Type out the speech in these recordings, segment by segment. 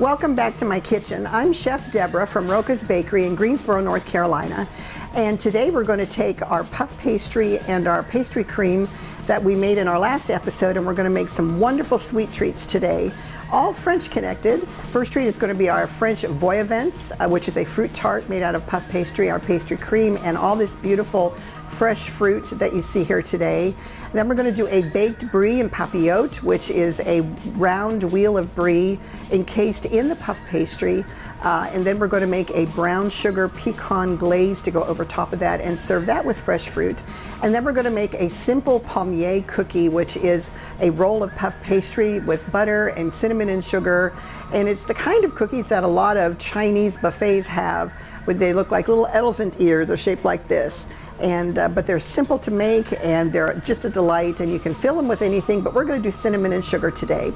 Welcome back to my kitchen. I'm Chef Debra from Roca's Bakery in Greensboro, North Carolina. And today we're going to take our puff pastry and our pastry cream that we made in our last episode, and we're going to make some wonderful sweet treats today, all French connected. First treat is going to be our French Voi A Vents, which is a fruit tart made out of puff pastry, our pastry cream, and all this beautiful fresh fruit that you see here today. Then we're going to do a baked Brie and papillote, which is a round wheel of Brie encased in the puff pastry. And then we're going to make a brown sugar pecan glaze to go over top of that and serve that with fresh fruit. And then we're going to make a simple Palmiers cookie, which is a roll of puff pastry with butter and cinnamon and sugar. And it's the kind of cookies that a lot of Chinese buffets have, where they look like little elephant ears. They're shaped like this. And but they're simple to make, and they're just a delight, and you can fill them with anything, but we're going to do cinnamon and sugar today.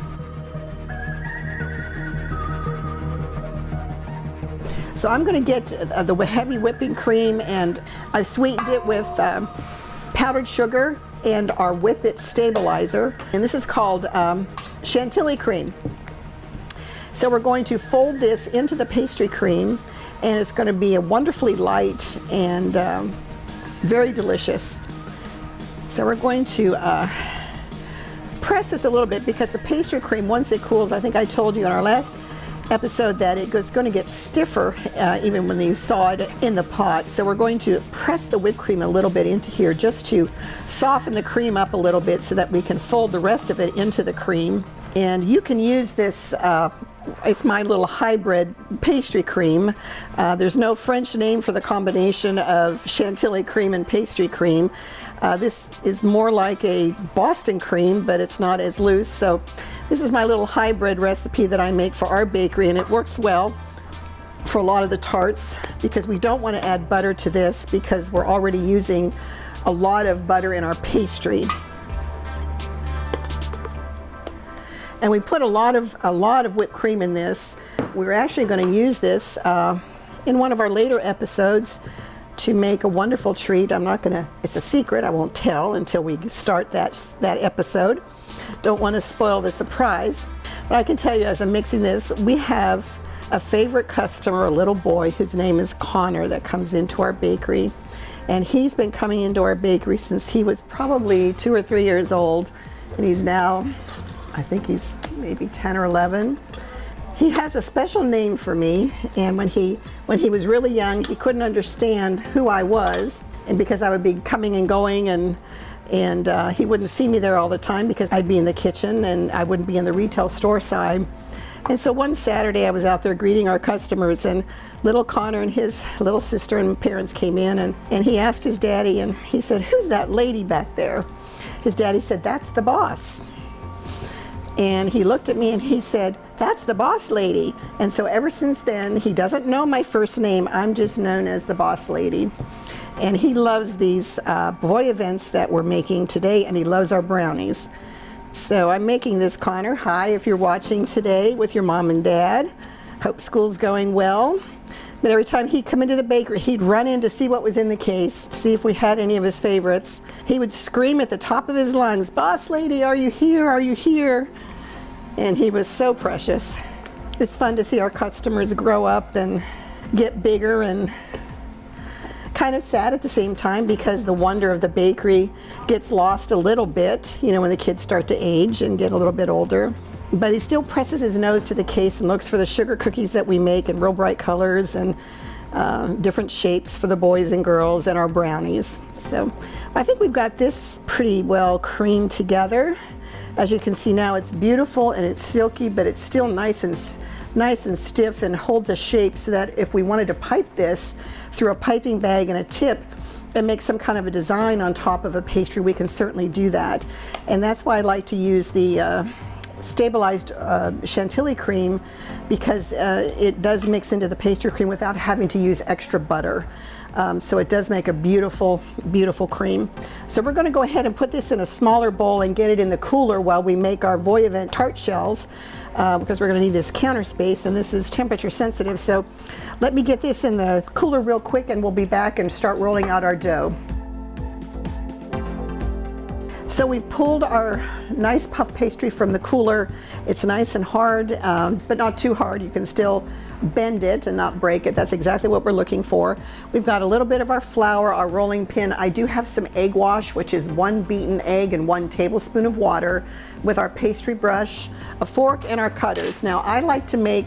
So I'm going to get the heavy whipping cream, and I've sweetened it with powdered sugar and our Whip It stabilizer, and this is called chantilly cream. So we're going to fold this into the pastry cream, and it's going to be a wonderfully light and very delicious. So we're going to press this a little bit, because the pastry cream, once it cools, I think I told you in our last episode that it's going to get stiffer even when you saw it in the pot. So we're going to press the whipped cream a little bit into here just to soften the cream up a little bit so that we can fold the rest of it into the cream. And you can use this, it's my little hybrid pastry cream. There's no French name for the combination of chantilly cream and pastry cream. This is more like a Boston cream, but it's not as loose. So this is my little hybrid recipe that I make for our bakery, and it works well for a lot of the tarts, because we don't want to add butter to this because we're already using a lot of butter in our pastry. And we put a lot of whipped cream in this. We're actually going to use this in one of our later episodes to make a wonderful treat. I'm not going to, it's a secret, I won't tell until we start that episode. Don't want to spoil the surprise. But I can tell you, as I'm mixing this, we have a favorite customer, a little boy whose name is Connor, that comes into our bakery. And he's been coming into our bakery since he was probably 2 or 3 years old. And he's now, I think he's maybe 10 or 11. He has a special name for me, and when he was really young, he couldn't understand who I was, and because I would be coming and going, and he wouldn't see me there all the time because I'd be in the kitchen and I wouldn't be in the retail store side. And so one Saturday I was out there greeting our customers, and little Connor and his little sister and parents came in, and he asked his daddy, and he said, "Who's that lady back there?" His daddy said, "That's the boss." And he looked at me and he said, "That's the boss lady." And so ever since then, he doesn't know my first name. I'm just known as the boss lady. And he loves these Voi A Vents that we're making today, and he loves our brownies. So I'm making this, Connor. Hi, if you're watching today with your mom and dad. Hope school's going well. But every time he'd come into the bakery, he'd run in to see what was in the case, to see if we had any of his favorites. He would scream at the top of his lungs, "Boss lady, are you here? Are you here?" And he was so precious. It's fun to see our customers grow up and get bigger, and kind of sad at the same time, because the wonder of the bakery gets lost a little bit, you know, when the kids start to age and get a little bit older. But he still presses his nose to the case and looks for the sugar cookies that we make in real bright colors and different shapes for the boys and girls, and our brownies. So I think we've got this pretty well creamed together. As you can see now, it's beautiful and it's silky, but it's still nice and stiff and holds a shape, so that if we wanted to pipe this through a piping bag and a tip and make some kind of a design on top of a pastry, we can certainly do that. And that's why I like to use the stabilized chantilly cream, because it does mix into the pastry cream without having to use extra butter. So it does make a beautiful, beautiful cream. So we're going to go ahead and put this in a smaller bowl and get it in the cooler while we make our Voi A Vent tart shells, because we're going to need this counter space, and this is temperature sensitive. So let me get this in the cooler real quick, and we'll be back and start rolling out our dough. So we pulled our nice puff pastry from the cooler. It's nice and hard, but not too hard. You can still bend it and not break it. That's exactly what we're looking for. We've got a little bit of our flour, our rolling pin. I do have some egg wash, which is 1 beaten egg and 1 tablespoon of water, with our pastry brush, a fork, and our cutters. Now, I like to make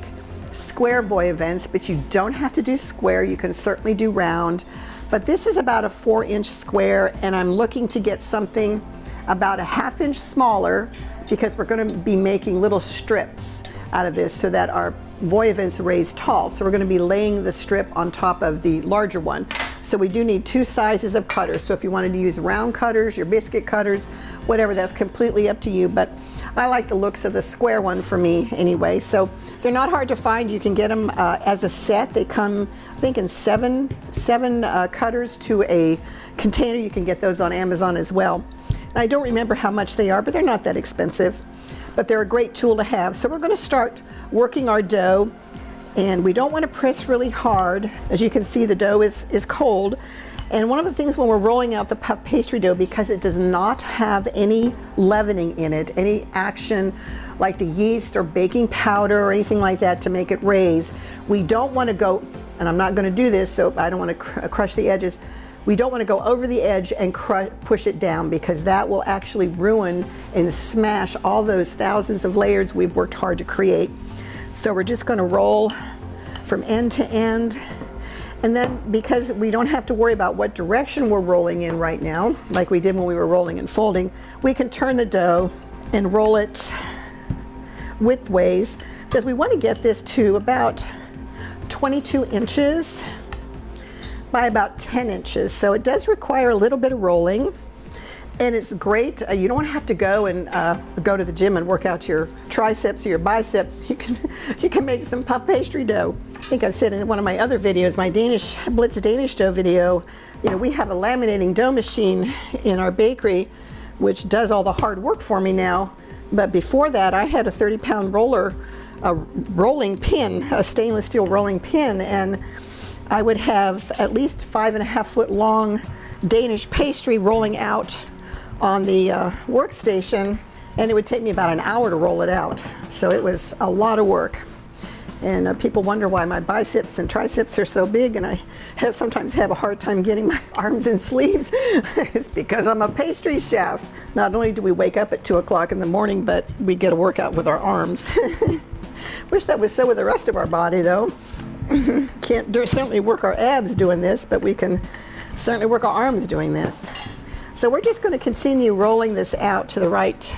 square Voi A Vents, but you don't have to do square. You can certainly do round. But this is about a 4-inch square, and I'm looking to get something about a 1/2 inch smaller, because we're going to be making little strips out of this so that our Voi A Vents raise tall. So we're going to be laying the strip on top of the larger one. So we do need 2 sizes of cutters. So if you wanted to use round cutters, your biscuit cutters, whatever, that's completely up to you. But I like the looks of the square one for me anyway. So they're not hard to find. You can get them as a set. They come, I think, in seven cutters to a container. You can get those on Amazon as well. I don't remember how much they are, but they're not that expensive. But they're a great tool to have. So we're going to start working our dough, and we don't want to press really hard. As you can see, the dough is cold. And one of the things when we're rolling out the puff pastry dough, because it does not have any leavening in it, any action like the yeast or baking powder or anything like that to make it raise, we don't want to go, and I'm not going to do this, so I don't want to crush the edges. We don't want to go over the edge and push it down, because that will actually ruin and smash all those thousands of layers we've worked hard to create. So we're just going to roll from end to end. And then, because we don't have to worry about what direction we're rolling in right now, like we did when we were rolling and folding, we can turn the dough and roll it widthways, because we want to get this to about 22 inches by about 10 inches. So it does require a little bit of rolling, and it's great. You don't have to go and go to the gym and work out your triceps or your biceps. You can make some puff pastry dough. I think I've said in one of my other videos, my Blitz Danish dough video, you know, we have a laminating dough machine in our bakery, which does all the hard work for me now. But before that, I had a 30-pound roller, a rolling pin, a stainless steel rolling pin, and I would have at least 5.5 foot long Danish pastry rolling out on the workstation, and it would take me about an hour to roll it out. So it was a lot of work. And people wonder why my biceps and triceps are so big, and I sometimes have a hard time getting my arms in sleeves. It's because I'm a pastry chef. Not only do we wake up at 2 o'clock in the morning, but we get a workout with our arms. Wish that was so with the rest of our body, though. Can't certainly work our abs doing this, but we can certainly work our arms doing this. So we're just going to continue rolling this out to the right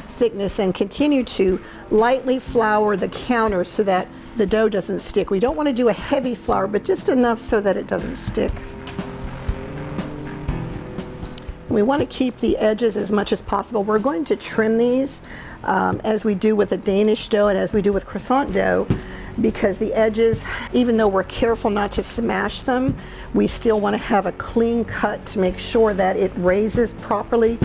thickness and continue to lightly flour the counter so that the dough doesn't stick. We don't want to do a heavy flour, but just enough so that it doesn't stick. We want to keep the edges as much as possible. We're going to trim these as we do with a Danish dough and as we do with croissant dough, because the edges, even though we're careful not to smash them, we still want to have a clean cut to make sure that it raises properly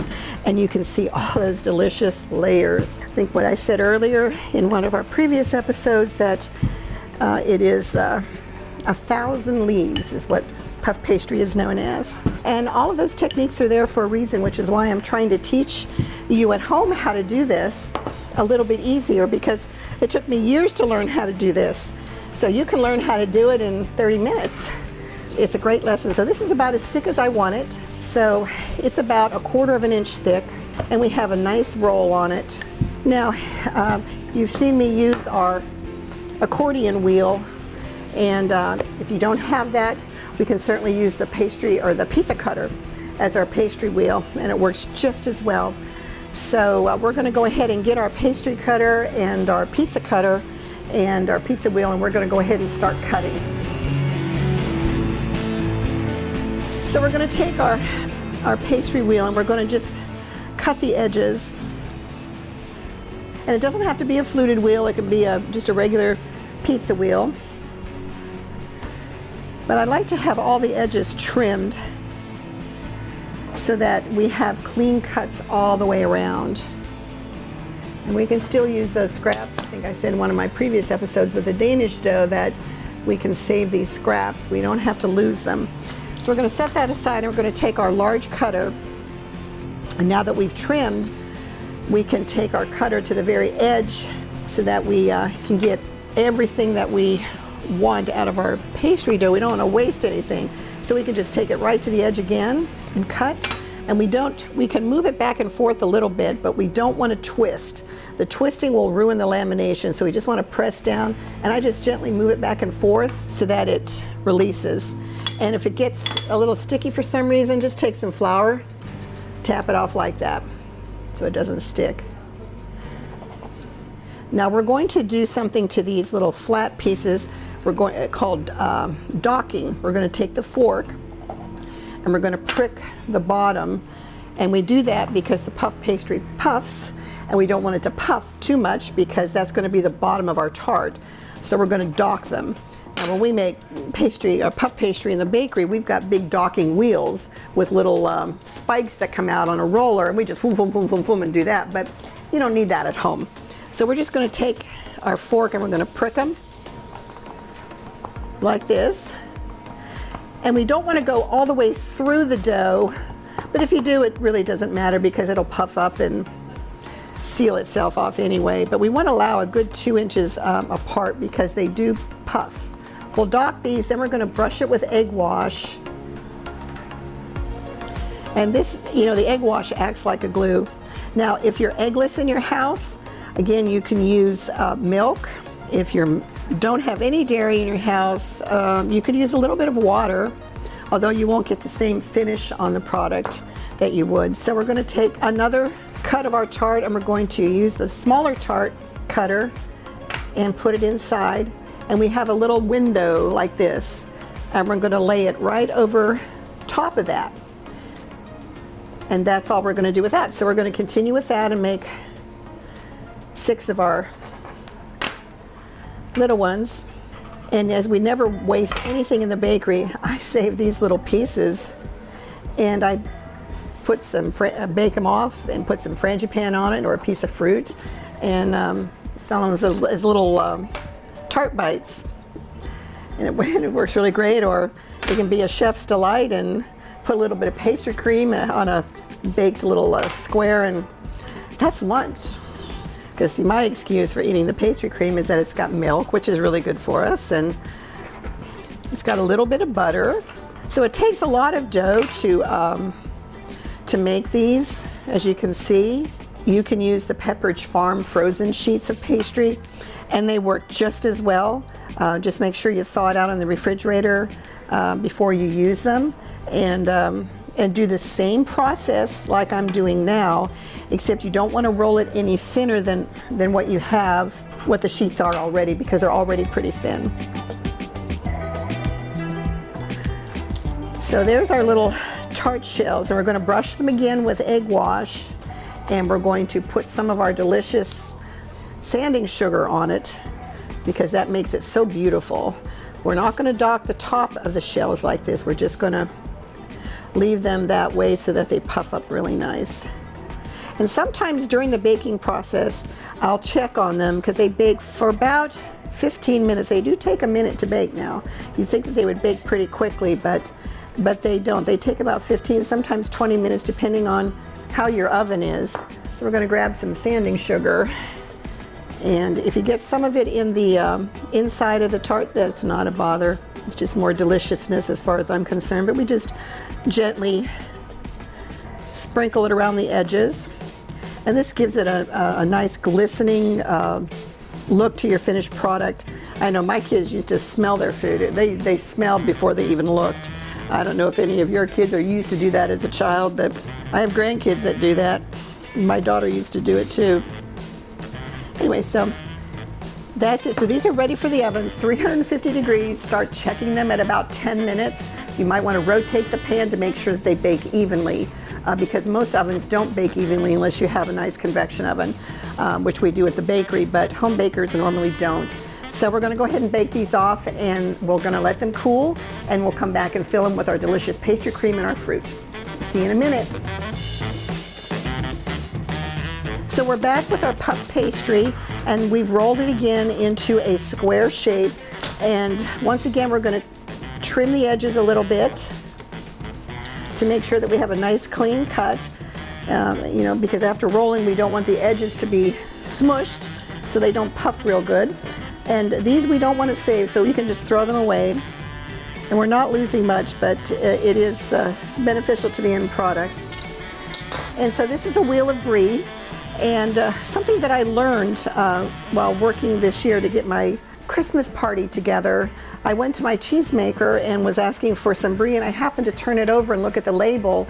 and you can see all those delicious layers. I think what I said earlier in one of our previous episodes, that it is 1,000 leaves is what puff pastry is known as. And all of those techniques are there for a reason, which is why I'm trying to teach you at home how to do this a little bit easier, because it took me years to learn how to do this. So you can learn how to do it in 30 minutes. It's a great lesson. So this is about as thick as I want it. So it's about 1/4 inch thick, and we have a nice roll on it. Now, you've seen me use our accordion wheel, and if you don't have that, we can certainly use the pastry or the pizza cutter as our pastry wheel, and it works just as well. So we're going to go ahead and get our pastry cutter and our pizza cutter and our pizza wheel, and we're going to go ahead and start cutting. So we're going to take our pastry wheel and we're going to just cut the edges. And it doesn't have to be a fluted wheel, it can be just a regular pizza wheel. But I like to have all the edges trimmed so that we have clean cuts all the way around. And we can still use those scraps. I think I said in one of my previous episodes with the Danish dough that we can save these scraps. We don't have to lose them. So we're going to set that aside, and we're going to take our large cutter And now that we've trimmed, we can take our cutter to the very edge so that we can get everything that we want out of our pastry dough. We don't want to waste anything. So we can just take it right to the edge again and cut. And we can move it back and forth a little bit, but we don't want to twist. The twisting will ruin the lamination, so we just want to press down, and I just gently move it back and forth so that it releases. And if it gets a little sticky for some reason, just take some flour, tap it off like that so it doesn't stick. Now we're going to do something to these little flat pieces called docking. We're going to take the fork and we're going to prick the bottom, and we do that because the puff pastry puffs, and we don't want it to puff too much because that's going to be the bottom of our tart. So we're going to dock them. Now when we make pastry or puff pastry in the bakery, we've got big docking wheels with little spikes that come out on a roller, and we just boom, boom, boom, boom, boom, and do that, but you don't need that at home. So we're just going to take our fork and we're going to prick them like this. And we don't want to go all the way through the dough, but if you do, it really doesn't matter because it'll puff up and seal itself off anyway. But we want to allow a good 2 inches apart because they do puff. We'll dock these, then we're going to brush it with egg wash. And this, you know, the egg wash acts like a glue. Now, if you're eggless in your house, again, you can use milk. If you don't have any dairy in your house, you could use a little bit of water, although you won't get the same finish on the product that you would. So we're going to take another cut of our tart, and we're going to use the smaller tart cutter and put it inside. And we have a little window like this, and we're going to lay it right over top of that. And that's all we're going to do with that. So we're going to continue with that and make 6 of our little ones. And as we never waste anything in the bakery, I save these little pieces and I put some, bake them off and put some frangipane on it or a piece of fruit, and sell them as little tart bites. And it works really great. Or it can be a chef's delight and put a little bit of pastry cream on a baked little square, and that's lunch. Because my excuse for eating the pastry cream is that it's got milk, which is really good for us, and it's got a little bit of butter. So it takes a lot of dough to make these. As you can see, you can use the Pepperidge Farm frozen sheets of pastry, and they work just as well. Just make sure you thaw it out in the refrigerator before you use them, and do the same process like I'm doing now, except you don't want to roll it any thinner than what you have, what the sheets are already, because they're already pretty thin. So there's our little tart shells, and we're going to brush them again with egg wash, and we're going to put some of our delicious sanding sugar on it because that makes it so beautiful. We're not going to dock the top of the shells like this. We're just going to leave them that way so that they puff up really nice. And sometimes during the baking process, I'll check on them because they bake for about 15 minutes. They do take a minute to bake now. You'd think that they would bake pretty quickly, but they don't. They take about 15, sometimes 20 minutes, depending on how your oven is. So we're going to grab some sanding sugar. And if you get some of it in the inside of the tart, that's not a bother. It's just more deliciousness as far as I'm concerned. But we just gently sprinkle it around the edges. And this gives it a nice glistening look to your finished product. I know my kids used to smell their food. They smelled before they even looked. I don't know if any of your kids are used to do that as a child, but I have grandkids that do that. My daughter used to do it too. Anyway, so that's it. So these are ready for the oven, 350 degrees. Start checking them at about 10 minutes. You might want to rotate the pan to make sure that they bake evenly, because most ovens don't bake evenly unless you have a nice convection oven, which we do at the bakery, but home bakers normally don't. So we're going to go ahead and bake these off, and we're going to let them cool, and we'll come back and fill them with our delicious pastry cream and our fruit. See you in a minute. So we're back with our puff pastry, and we've rolled it again into a square shape. And once again, we're going to trim the edges a little bit to make sure that we have a nice clean cut. You know, because after rolling, we don't want the edges to be smushed so they don't puff real good. And these we don't want to save, so you can just throw them away. And we're not losing much, but it is beneficial to the end product. And so this is a wheel of Brie, and something that I learned while working this year to get my Christmas party together. I went to my cheesemaker and was asking for some Brie, and I happened to turn it over and look at the label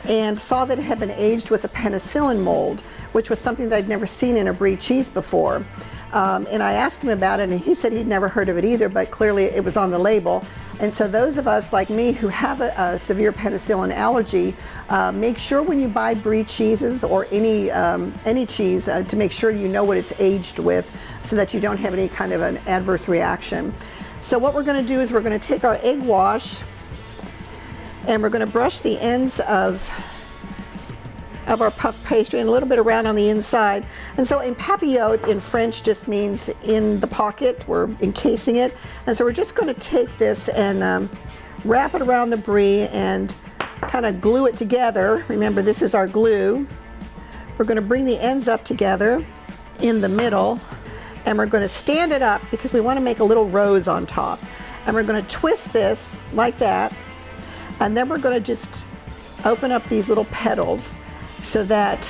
and saw that it had been aged with a penicillin mold, which was something that I'd never seen in a Brie cheese before. And I asked him about it, and he said he'd never heard of it either, but clearly it was on the label. And so those of us like me who have a severe penicillin allergy, make sure when you buy Brie cheeses or any cheese to make sure you know what it's aged with so that you don't have any kind of an adverse reaction. So what we're going to do is we're going to take our egg wash and we're going to brush the ends of our puff pastry and a little bit around on the inside. And so in papillote in French just means in the pocket, we're encasing it. And so we're just going to take this and wrap it around the Brie and kind of glue it together. Remember, this is our glue. We're going to bring the ends up together in the middle, and we're going to stand it up because we want to make a little rose on top. And we're going to twist this like that, and then we're going to just open up these little petals so that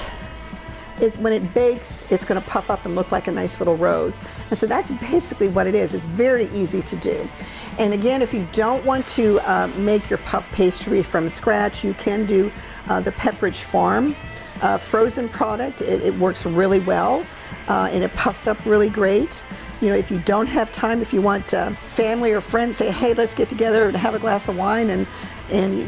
when it bakes, it's going to puff up and look like a nice little rose. And so that's basically what it is. It's very easy to do. And again, if you don't want to make your puff pastry from scratch, you can do the Pepperidge Farm frozen product. It works really well, and it puffs up really great. You know, if you don't have time, if you want family or friends, say, hey, let's get together and have a glass of wine, and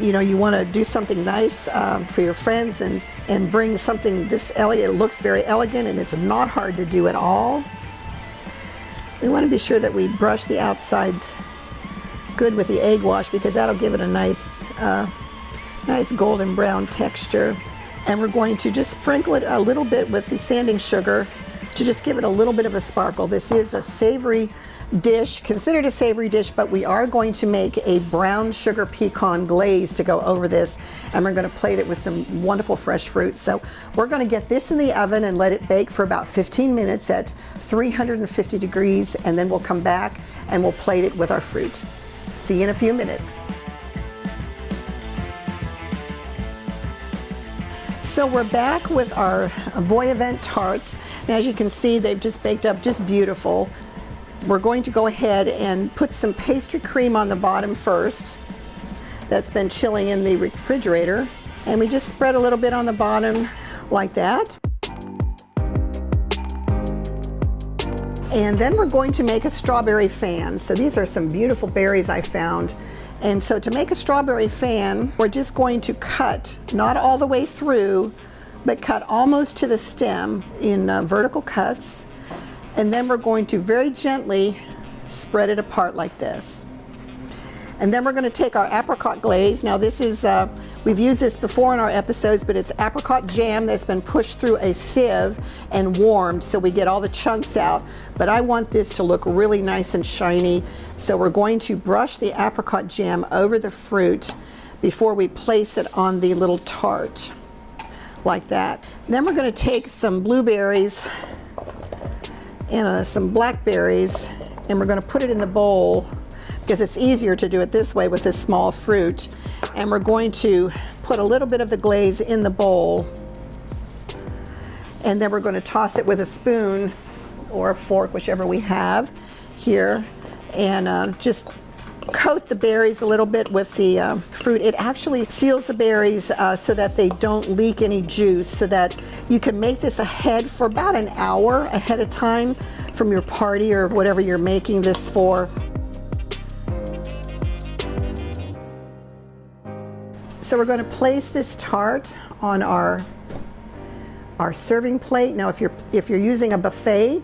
you know, you want to do something nice for your friends and bring something this elegant. It looks very elegant, and it's not hard to do at all. We want to be sure that we brush the outsides good with the egg wash because that'll give it a nice, nice golden brown texture. And we're going to just sprinkle it a little bit with the sanding sugar to just give it a little bit of a sparkle. This is a savory dish, considered a savory dish, but we are going to make a brown sugar pecan glaze to go over this, and we're going to plate it with some wonderful fresh fruit. So we're going to get this in the oven and let it bake for about 15 minutes at 350 degrees, and then we'll come back and we'll plate it with our fruit. See you in a few minutes. So we're back with our Voi A Vents tarts. And as you can see, they've just baked up just beautiful. We're going to go ahead and put some pastry cream on the bottom first. That's been chilling in the refrigerator. And we just spread a little bit on the bottom like that. And then we're going to make a strawberry fan. So these are some beautiful berries I found. And so to make a strawberry fan, we're just going to cut, not all the way through, but cut almost to the stem in vertical cuts. And then we're going to very gently spread it apart like this. And then we're going to take our apricot glaze. Now this is, we've used this before in our episodes, but it's apricot jam that's been pushed through a sieve and warmed so we get all the chunks out. But I want this to look really nice and shiny. So we're going to brush the apricot jam over the fruit before we place it on the little tart, like that. And then we're going to take some blueberries and some blackberries, and we're going to put it in the bowl because it's easier to do it this way with this small fruit. And we're going to put a little bit of the glaze in the bowl, and then we're going to toss it with a spoon or a fork, whichever we have here, and just coat the berries a little bit with the fruit. It actually seals the berries so that they don't leak any juice, so that you can make this ahead for about an hour ahead of time from your party or whatever you're making this for. So we're going to place this tart on our serving plate. Now if you're using a buffet,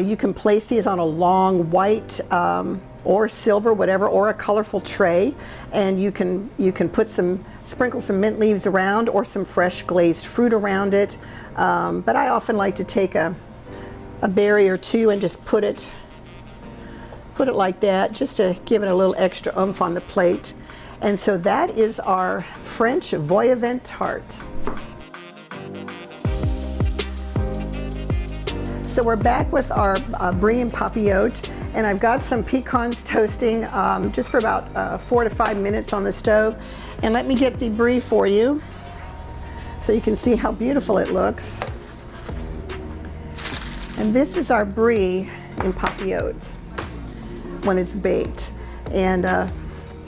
you can place these on a long white or silver, whatever, or a colorful tray, and you can sprinkle some mint leaves around or some fresh glazed fruit around it. But I often like to take a berry or two and just put it like that, just to give it a little extra oomph on the plate. And so that is our French Voi A Vents tart. So we're back with our Brie and Papillote, and I've got some pecans toasting just for about 4 to 5 minutes on the stove. And let me get the Brie for you so you can see how beautiful it looks. And this is our Brie and Papillote when it's baked. And so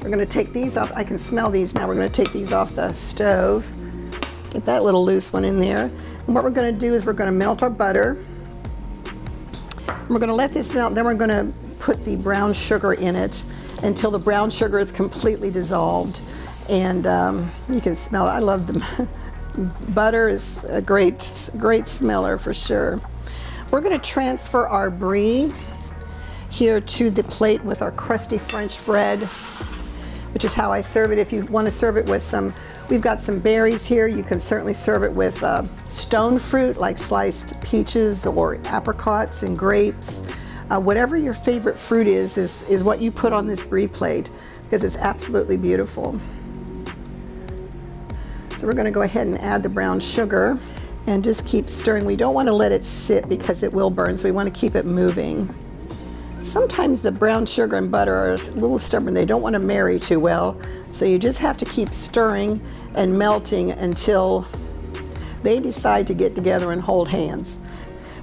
we're going to take these off. I can smell these now. We're going to take these off the stove. Get that little loose one in there. And what we're going to do is we're going to melt our butter. We're going to let this melt, then we're going to put the brown sugar in it until the brown sugar is completely dissolved. And you can smell it. I love the butter is a great smeller for sure. We're going to transfer our Brie here to the plate with our crusty French bread, which is how I serve it. If you want to serve it with some, we've got some berries here. You can certainly serve it with stone fruit like sliced peaches or apricots and grapes. Whatever your favorite fruit is what you put on this Brie plate, because it's absolutely beautiful. So we're going to go ahead and add the brown sugar and just keep stirring. We don't want to let it sit because it will burn, so we want to keep it moving. Sometimes the brown sugar and butter are a little stubborn. They don't want to marry too well. So you just have to keep stirring and melting until they decide to get together and hold hands.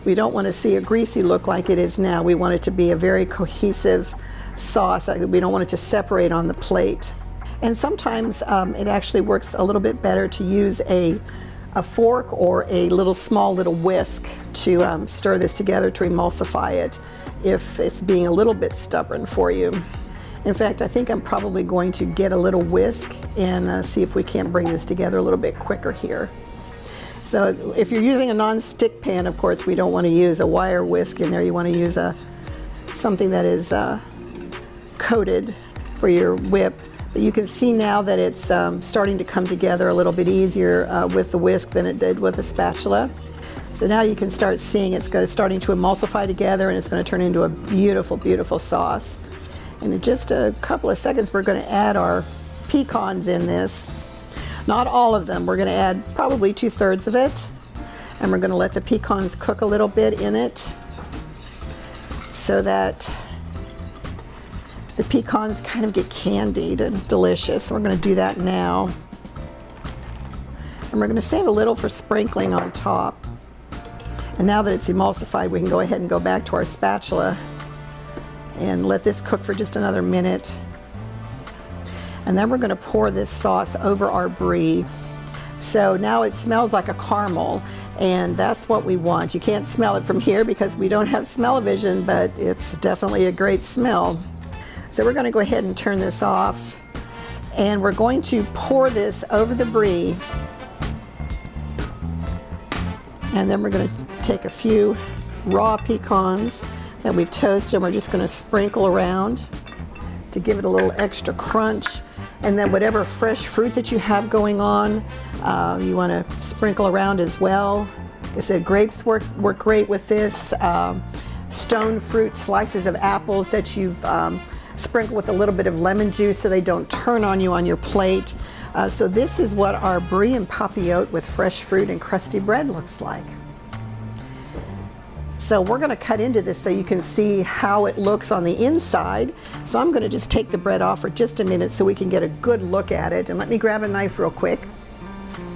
We don't want to see a greasy look like it is now. We want it to be a very cohesive sauce. We don't want it to separate on the plate. And sometimes it actually works a little bit better to use a fork or a small little whisk to stir this together to emulsify it if it's being a little bit stubborn for you. In fact, I think I'm probably going to get a little whisk and see if we can't bring this together a little bit quicker here. So if you're using a non-stick pan, of course, we don't want to use a wire whisk in there. You want to use something that is coated for your whip. But you can see now that it's starting to come together a little bit easier with the whisk than it did with a spatula. So now you can start seeing it's starting to emulsify together, and it's going to turn into a beautiful, beautiful sauce. And in just a couple of seconds, we're going to add our pecans in this. Not all of them. We're going to add probably 2/3 of it. And we're going to let the pecans cook a little bit in it so that the pecans kind of get candied and delicious. So we're going to do that now. And we're going to save a little for sprinkling on top. And now that it's emulsified, we can go ahead and go back to our spatula and let this cook for just another minute. And then we're going to pour this sauce over our Brie. So now it smells like a caramel, and that's what we want. You can't smell it from here because we don't have smell-o-vision, but it's definitely a great smell. So we're going to go ahead and turn this off, and we're going to pour this over the Brie. And then we're going to take a few raw pecans that we've toasted, and we're just going to sprinkle around to give it a little extra crunch. And then whatever fresh fruit that you have going on, you want to sprinkle around as well. Like I said, grapes work great with this. Stone fruit, slices of apples that you've sprinkled with a little bit of lemon juice so they don't turn on you on your plate. So this is what our Brie and Papillote with fresh fruit and crusty bread looks like. So we're going to cut into this so you can see how it looks on the inside. So I'm going to just take the bread off for just a minute so we can get a good look at it. And let me grab a knife real quick.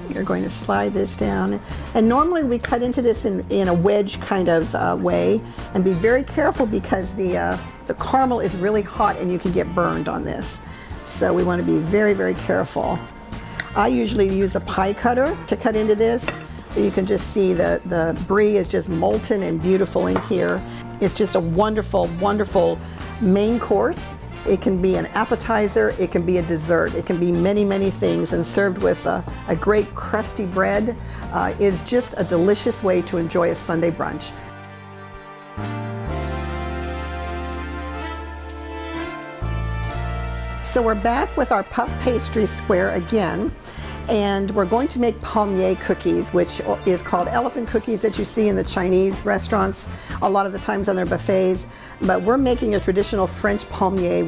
You're going to slide this down. And normally we cut into this in a wedge kind of way. And be very careful because the caramel is really hot and you can get burned on this. So we want to be very, very careful. I usually use a pie cutter to cut into this. You can just see the Brie is just molten and beautiful in here. It's just a wonderful, wonderful main course. It can be an appetizer, it can be a dessert, it can be many, many things, and served with a great crusty bread is just a delicious way to enjoy a Sunday brunch. So we're back with our puff pastry square again, and we're going to make Palmiers cookies, which is called elephant cookies that you see in the Chinese restaurants a lot of the times on their buffets. But we're making a traditional French Palmiers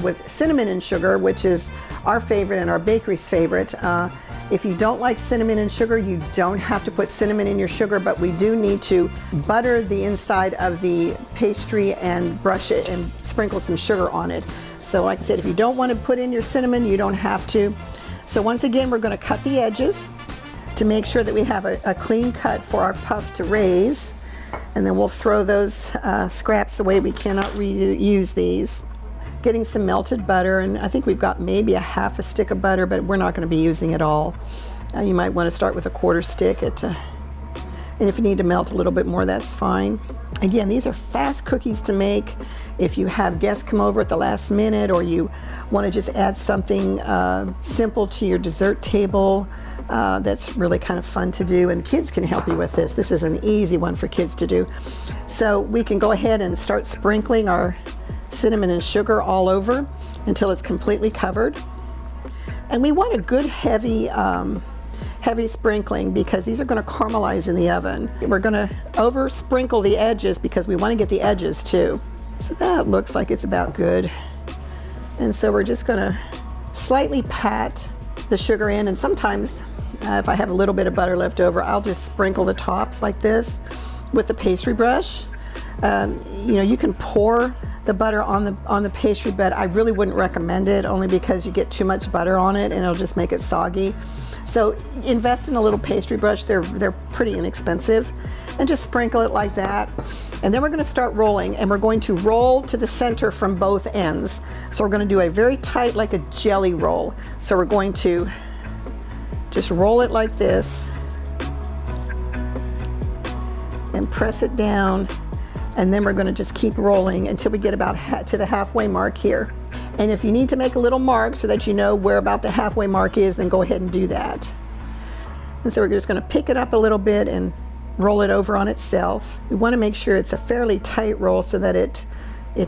with cinnamon and sugar, which is our favorite and our bakery's favorite. If you don't like cinnamon and sugar, you don't have to put cinnamon in your sugar, but we do need to butter the inside of the pastry and brush it and sprinkle some sugar on it. So like I said, if you don't want to put in your cinnamon, you don't have to. So once again, we're going to cut the edges to make sure that we have a clean cut for our puff to raise. And then we'll throw those scraps away. We cannot reuse these. Getting some melted butter, and I think we've got maybe a half a stick of butter, but we're not going to be using it all. You might want to start with a quarter stick. And if you need to melt a little bit more, that's fine. Again, these are fast cookies to make. If you have guests come over at the last minute, or you want to just add something simple to your dessert table, that's really kind of fun to do, and kids can help you with this. This is an easy one for kids to do. So we can go ahead and start sprinkling our cinnamon and sugar all over until it's completely covered. And we want a good heavy sprinkling, because these are going to caramelize in the oven. We're going to over sprinkle the edges because we want to get the edges too. So that looks like it's about good. And so we're just going to slightly pat the sugar in, and sometimes if I have a little bit of butter left over, I'll just sprinkle the tops like this with the pastry brush. You know, you can pour the butter on the pastry, but I really wouldn't recommend it, only because you get too much butter on it and it'll just make it soggy. So invest in a little pastry brush. They're pretty inexpensive, and just sprinkle it like that. And then we're going to start rolling, and we're going to roll to the center from both ends. So we're going to do a very tight, like a jelly roll. So we're going to just roll it like this and press it down. And then we're going to just keep rolling until we get about to the halfway mark here. And if you need to make a little mark so that you know where about the halfway mark is, then go ahead and do that. And so we're just going to pick it up a little bit and roll it over on itself. We want to make sure it's a fairly tight roll so that it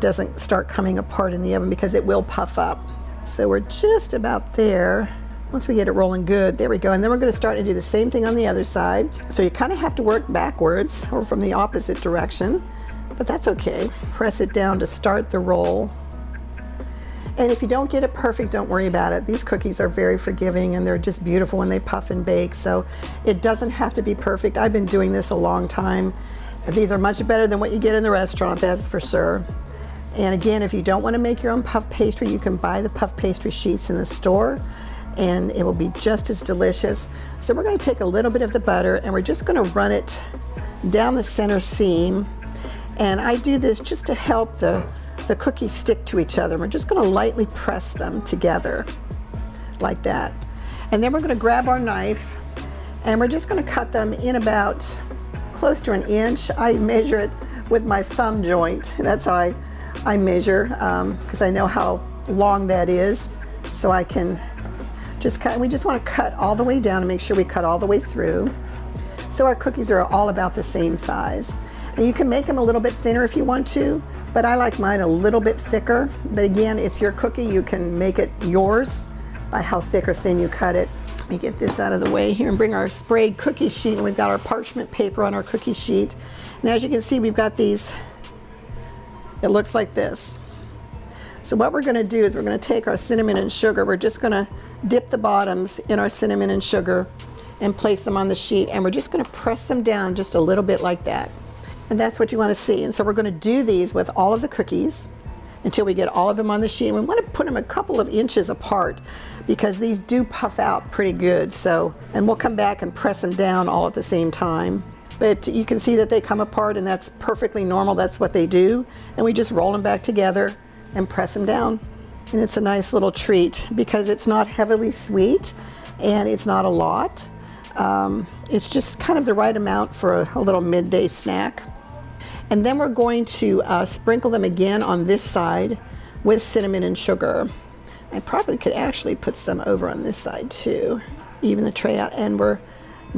doesn't start coming apart in the oven, because it will puff up. So we're just about there. Once we get it rolling good, there we go. And then we're going to start to do the same thing on the other side. So you kind of have to work backwards or from the opposite direction, but that's okay. Press it down to start the roll. And if you don't get it perfect, don't worry about it. These cookies are very forgiving, and they're just beautiful when they puff and bake. So it doesn't have to be perfect. I've been doing this a long time. These are much better than what you get in the restaurant, that's for sure. And again, if you don't want to make your own puff pastry, you can buy the puff pastry sheets in the store, and it will be just as delicious. So we're going to take a little bit of the butter, and we're just going to run it down the center seam. And I do this just to help the cookies stick to each other. We're just going to lightly press them together like that. And then we're going to grab our knife, and we're just going to cut them in about close to 1 inch. I measure it with my thumb joint. That's how I measure, because I know how long that is. So I can just cut. We just want to cut all the way down and make sure we cut all the way through. So our cookies are all about the same size. And you can make them a little bit thinner if you want to, but I like mine a little bit thicker. But again, it's your cookie. You can make it yours by how thick or thin you cut it. Let me get this out of the way here and bring our sprayed cookie sheet, and we've got our parchment paper on our cookie sheet. And as you can see, we've got these, it looks like this. So what we're going to do is we're going to take our cinnamon and sugar. We're just going to dip the bottoms in our cinnamon and sugar and place them on the sheet, and we're just going to press them down just a little bit like that. And that's what you want to see. And so we're going to do these with all of the cookies until we get all of them on the sheet. And we want to put them a couple of inches apart, because these do puff out pretty good. So, and we'll come back and press them down all at the same time. But you can see that they come apart, and that's perfectly normal. That's what they do. And we just roll them back together and press them down. And it's a nice little treat, because it's not heavily sweet and it's not a lot. It's just kind of the right amount for a little midday snack. And then we're going to sprinkle them again on this side with cinnamon and sugar. I probably could actually put some over on this side too, even the tray out. And we're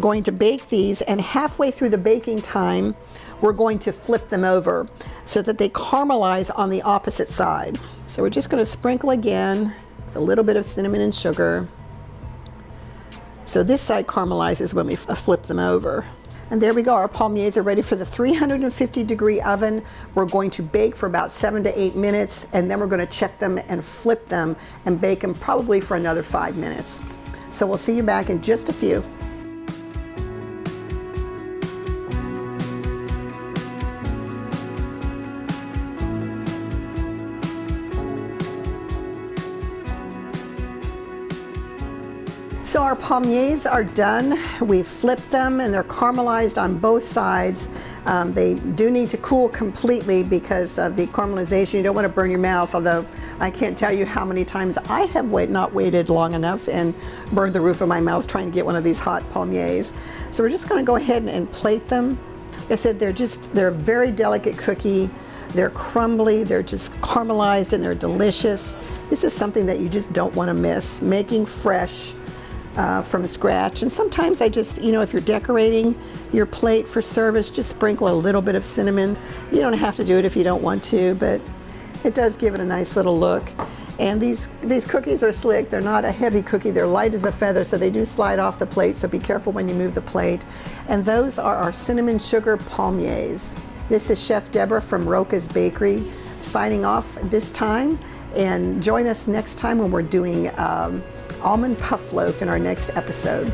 going to bake these, and halfway through the baking time, we're going to flip them over so that they caramelize on the opposite side. So we're just going to sprinkle again with a little bit of cinnamon and sugar. So this side caramelizes when we flip them over. And there we go, our palmiers are ready for the 350-degree oven. We're going to bake for about 7 to 8 minutes, and then we're going to check them and flip them and bake them probably for another 5 minutes. So we'll see you back in just a few. So our palmiers are done. We've flipped them and they're caramelized on both sides. They do need to cool completely because of the caramelization. You don't want to burn your mouth, although I can't tell you how many times I have not waited long enough and burned the roof of my mouth trying to get one of these hot palmiers. So we're just going to go ahead and plate them. Like I said, they're a very delicate cookie. They're crumbly, they're just caramelized, and they're delicious. This is something that you just don't want to miss, making fresh from scratch. And sometimes I just, if you're decorating your plate for service, just sprinkle a little bit of cinnamon. You don't have to do it if you don't want to, but it does give it a nice little look. And these cookies are slick. They're not a heavy cookie. They're light as a feather, so they do slide off the plate, so be careful when you move the plate. And those are our cinnamon sugar palmiers. This is Chef Debra from Roca's Bakery signing off this time, and join us next time when we're doing almond puff loaf in our next episode.